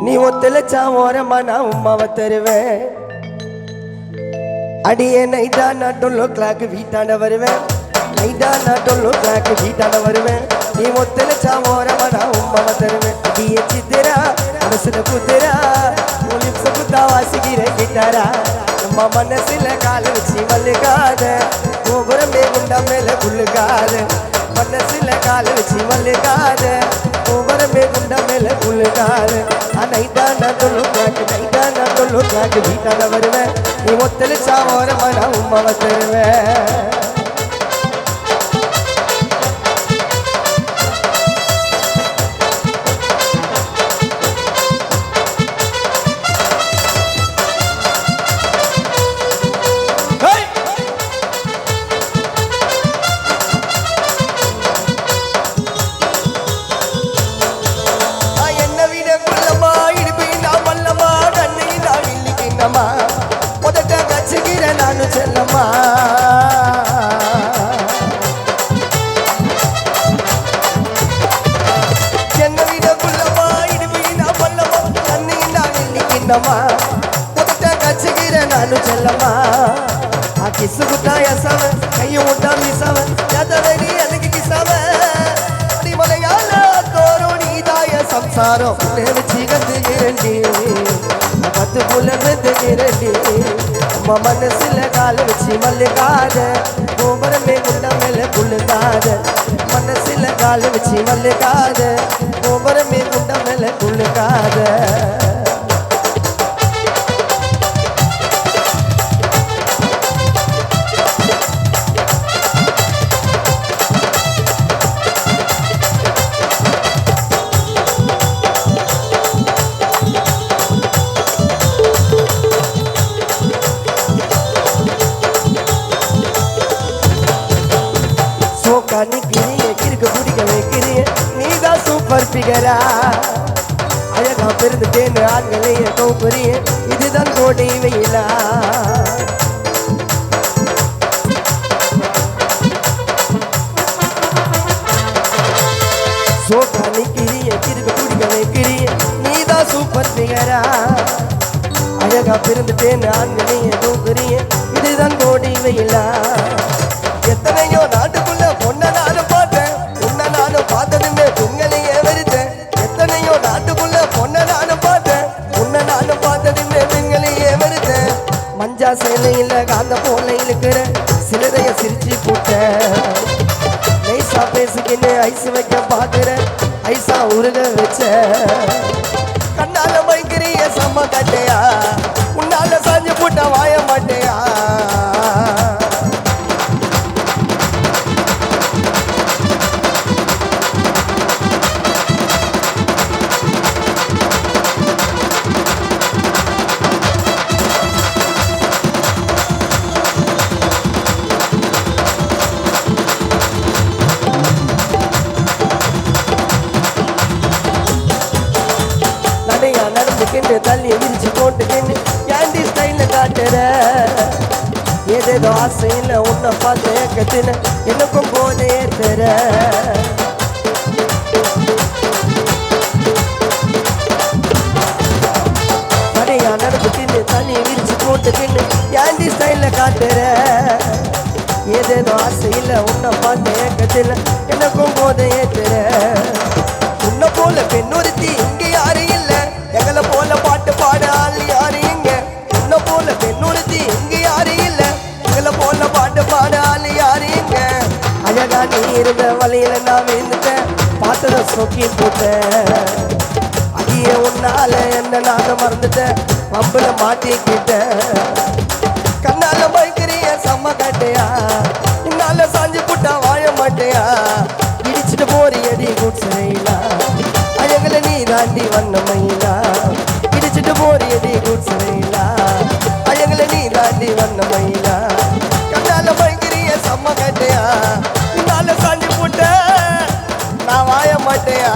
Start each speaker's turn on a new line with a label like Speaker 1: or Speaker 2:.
Speaker 1: நீ ஒத்துழைச்சா ஓரமா நான் உமாவை தருவேன். அடியே நைட்டா நான் 12 o'clock வீட்டாண்ட வருவேன். நைட்டா நான் 12 o'clock வீட்டாண்ட வருவேன். நீ ஒத்துழைச்சா ஓரமா நான் உமாவை தருவேன். அடியே சித்திரா மனசுல குதிரா உலிப்ச குத்தா வாசிக்கிற கிட்டாரா நம்ம மனசுல கால வச்சு மல்லுகாத கோபுரமே குண்டா மேல குள்ளுகாத மனசுல கால வச்சு மல்லுகாத கோபுரமே குண்டா மேல குள்ளுகாத நைட்டா நான் 12 o'clock நைட்டா நான் 12 o'clock வீட்டாண்ட வருவேன். நீ ஒத்துழைச்சா ஓரமா நான் உமாவை தருவேன். முதட்ட கச்சுகிற நானு செல்லம்மா என்ன விட புள்ளம்மா இடுவினா பல்லம்மா கண்ணினா வெள்ளிக்கிண்ணம்மா முதட்ட கச்சுகிற நானு செல்லம்மா கிசு குட்டா எசவ கையும் விட்டா மிசவ எதவடி எனக்கு கிசவ அடிமலையால தோறும் நீதாய சம்சாரம் வச்சு கத்துகிறண்டி பத்து புலந்து இரண்டி அம்மா மனசுல கால வச்சு மல்லுகாத கோபுரமே குண்ட மேல குள்ளுகாத மனசுல கால வச்சு மல்லுகாத கோபுரமே குண்ட மேல குள்ளுகாத கிறுக்கு பிடிக்க வைக்கிறிய நீதான் சூப்பர் பிகரா அழகா பிறந்துட்டேன்னு ஆண்களைய கௌபரிய இதுதான் கோடை வெயிலா சோக்கா நிக்கிறிய கிறுக்கு பிடிக்க வைக்கிறிய நீதான் சூப்பர் பிகரா அழகா பிறந்துட்டேன்னு ஆண்களைய கௌபரிய இதுதான் கோடை வெயிலா எத்தனையோ நாட்டுக்குள்ள பொண்ண நானும் பார்த்தேன் உன்ன நானும் பார்த்ததுமே பெண்களையே வெறுத்தேன் எத்தனையோ நாட்டுக்குள்ள பொண்ண நானும் பார்த்தேன் உன்ன நானும் பார்த்ததுமே பெண்களையே வெறுத்தேன் மஞ்சா சேலையில காந்த போல இழுக்கிற சிலரைய சிரிச்சு போட்டேன் நைசா பேசிக்கின்னு ஐஸ் வைக்க பாக்குற ஐசா உருக வச்ச கண்ணால வைக்கிறிய செம்ம கட்டையா உன்னால சாஞ்சு போட்ட வாய மாட்டையா நடந்துக்கின்னு தள்ளி விரிச்சு போட்டுக்கின்னு கேண்டி ஸ்டைல காட்டுற ஏதேதோ ஆசையில் உன்னை பார்த்து ஏக்கத்தின எனக்கும் போதே ஏற்றுற கடையா நடந்துக்கின்னு தள்ளி விரிச்சு போட்டுக்கின்னு கேண்டி ஸ்டைல காட்டுற ஏதேதோ ஆசையில் உன்னை பார்த்து ஏக்கத்தின எனக்கும் போதே ஏற்றுற உன்னை போல பெண்ணொருத்தி இங்கே யாரும் இல்லை எங்களை போல பாட்டு பாட ஆள் யாரு இங்க உன்னை போல பெண்ணுறுத்தி இங்க யாரு இல்ல எங்களை போல பாட்டு பாட ஆள் யாரு இங்க அழகா நீ இருந்த வழியில நான் விழுந்துட்டேன் பார்த்தத சொக்கி போட்டேன் அடியே உன்னால என்ன நானும் மறந்துட்டேன் பம்புல மாட்டிக்கிட்டேன் கண்ணால வைக்கிறிய செம்ம கட்டையா உன்னால சாஞ்சு புட்டா வாழ மாட்டையா இடிச்சுட்டு போறியடி குட்சையிலா அழகுல நீ தாண்டி வண்ண மயிலா இடிச்சுட்டு போறியடி குட்சையிலா அழகுல நீ தாண்டி வண்ண மயிலா கண்ணால வைக்கிறிய செம்ம கட்டையா உன்னால சாஞ்சு புட்ட நான் வாழ மாட்டையா